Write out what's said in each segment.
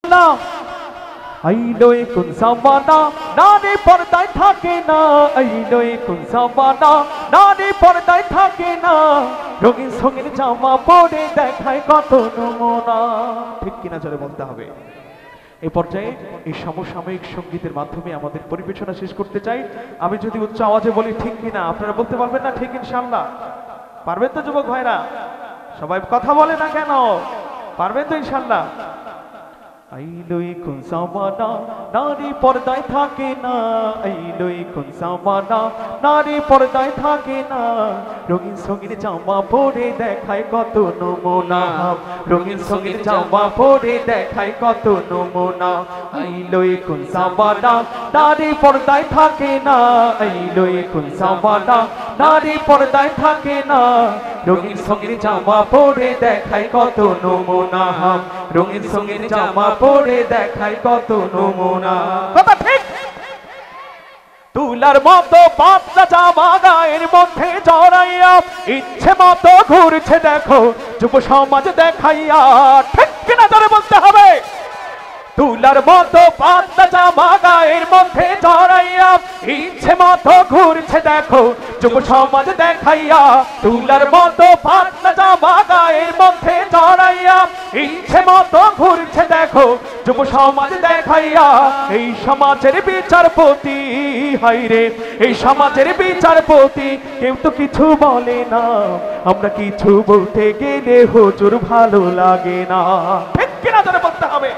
না আইলো কোন জামানা নারী পর্দায় থাকে না আইলো কোন জামানা নারী পর্দায় থাকে না রঙিন সঙ্গীর জামা পরে দেখায় কত নমুনা ঠিক কিনা জোরে বলতে হবে এই পর্যায়ে এই সমসাময়িক সঙ্গীতের মাধ্যমে আমাদের পরিবেশনা শেষ করতে চাই আমি যদি উচ্চ আওয়াজে বলি ঠিক কিনা আপনারা বলতে পারবেন না ঠিক ইনশাআল্লাহ পারবেন তো যুবক ভাইরা সবাই কথা বলে না কেন পারবেন তো ইনশাআল্লাহ আইলো কোন জামানা নারী পর্দায় থাকে না আইলো কোন জামানা নারী পর্দায় থাকে না রঙিন সঙ্গীর জামা পরে দেখায় কত নমুনা রঙিন সঙ্গীর জামা পরে দেখায় কত নমুনা আইলো কোন জামানা নারী পর্দায় থাকে না আইলো কোন জামানা নারী পর্দায় থাকে না রঙিন সঙ্গীর জামা পরে দেখায় কত নমুনা রঙিন সঙ্গীর জামা পরে দেখায় কত নমুনা কথা ঠিক তুলার মতো পাতলা জামা গায়ের মধ্যে জড়াইয়া ইচ্ছে মতো ঘুরছে দেখো যুব সমাজ দেখাইয়া ঠিক কিনা ধরে বলতে হবে তুলার মতো পাতলা জামা গায়ের মধ্যে জড়াইয়া ইচ্ছে মতো ঘুরছে দেখো যুব সমাজ দেখাইয়া তুলার মতো পাতলা জামা গায়ের মধ্যে জড়াইয়া ইচ্ছে মতো ঘুরছে দেখো যুব সমাজ দেখাইয়া এই সমাজের বিচারপতি হায়রে এই সমাজের বিচারপতি কেউ তো কিছু বলে না আমরা কিছু বলতে গেলে হুজুর ভালো লাগে না ঠিক কিনা ধরে বলতে হবে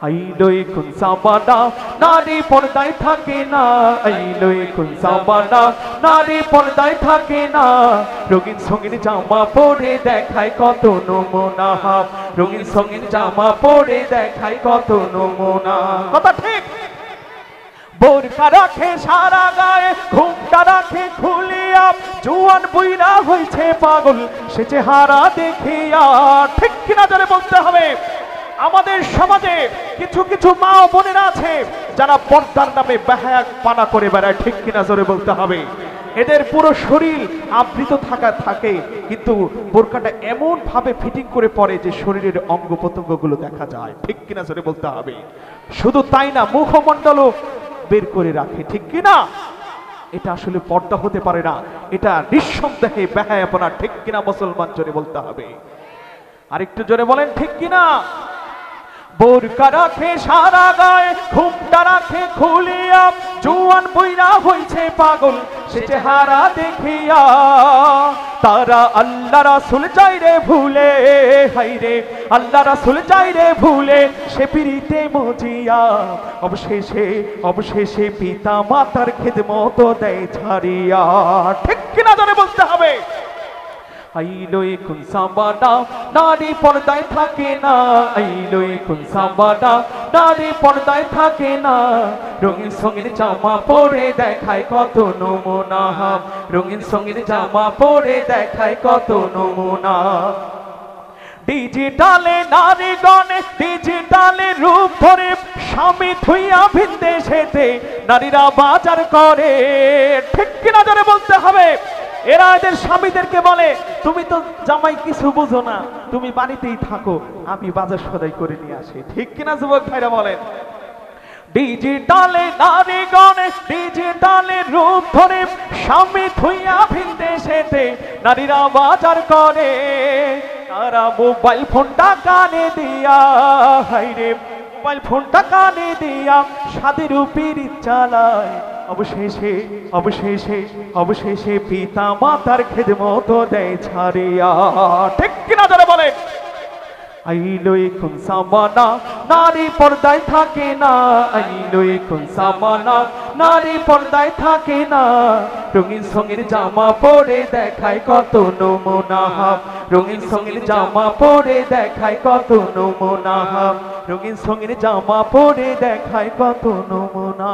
আইলো কোন জামানা নারী পর্দায় থাকে না আইলো কোন জামানা নারী পর্দায় থাকে না রঙিন সঙ্গীর জামা পরে দেখায় কত নমুনা রঙিন সঙ্গীর জামা পরে দেখায় কত নমুনা কথা ঠিক বোরকা রাখে সারা গায়ে ঘুমটা রাখে খুলিয়া জুয়ান বুইরা হইছে পাগল সে চেহারা দেখিয়া ঠিক কিনা ধরে বলতে হবে আমাদের সমাজে কিছু কিছু মা ও বোনেরা আছে যারা পর্দার নামে বেহায়া পানা করে বেড়ায় ঠিক কিনা জোরে বলতে হবে এদের পুরো শরীর আবৃত থাকে কিন্তু বোরকাটা এমন ভাবে ফিটিং করে পরে যে শরীরের অঙ্গ প্রত্যঙ্গগুলো দেখা যায় ঠিক কিনা জোরে বলতে হবে শুধু তাই না মুখমণ্ডলও বের করে রাখে ঠিক কিনা এটা আসলে পর্দা হতে পারে না এটা নিঃসন্দেহে বেহায়াপনা ঠিক কিনা মুসলমান জোরে বলতে হবে আরেকটু জোরে বলেন ঠিক কিনা বোরকা রাখে সারা গায়ে ঘুমটা রাখে খুলিয়া জুয়ান বুইরা হইছে পাগল সে চেহারা দেখিয়া তারা আল্লাহ রাসূল চাইরে ভুলে হায়রে আল্লাহ রাসূল চাইরে ভুলে সে পিরিতে মজিয়া অবশেষে পিতা মাতার খিদমত দেয় ছাড়িয়া ঠিক কিনা ধরে বলতে হবে আইলো কোন জামানা নারী পর্দায় থাকে না আইলো কোন জামানা নারী পর্দায় থাকে না রঙিন সঙ্গীর জামা পরে দেখায় কত নমুনা রঙিন সঙ্গীর জামা পরে দেখায় কত নমুনা ডিজিটালে নারীগণে ডিজিটালে রূপ ধরে স্বামী থুইয়া ভিন দেশেতে নারীরা বাজার করে ঠিক কিনা ধরে বলতে হবে এরা এদের স্বামীদেরকে বলে তুমি তো জামাই কিছু বুঝো না তুমি বাড়িতেই থাকো আমি বাজার সদাই করে নিয়ে আসি ঠিক কিনা যুবক ভাইরা বলেন ডিজিটালে নারীগণে ডিজিটালে রূপ ধরে স্বামী থুইয়া ভিন দেশেতে নারীরা বাজার করে তারা মোবাইল ফোনটা কানে দিয়া হায়রে মোবাইল ফোনটা কানে দিয়া স্বাদের পিরিত চালায় অবশেষে পিতা মাতার খিদমত দেয় ছাড়িয়া ঠিক কিনা ধরে বলেন আইলো কোন জামানা নারী পর্দায় থাকে না আইলো কোন জামানা নারী পর্দায় থাকে না রঙিন সঙ্গীর জামা পরে দেখায় কত নমুনা রঙিন সঙ্গীর জামা পরে দেখায় কত নমুনা রঙিন সঙ্গীর জামা পরে দেখায় কত নমুনা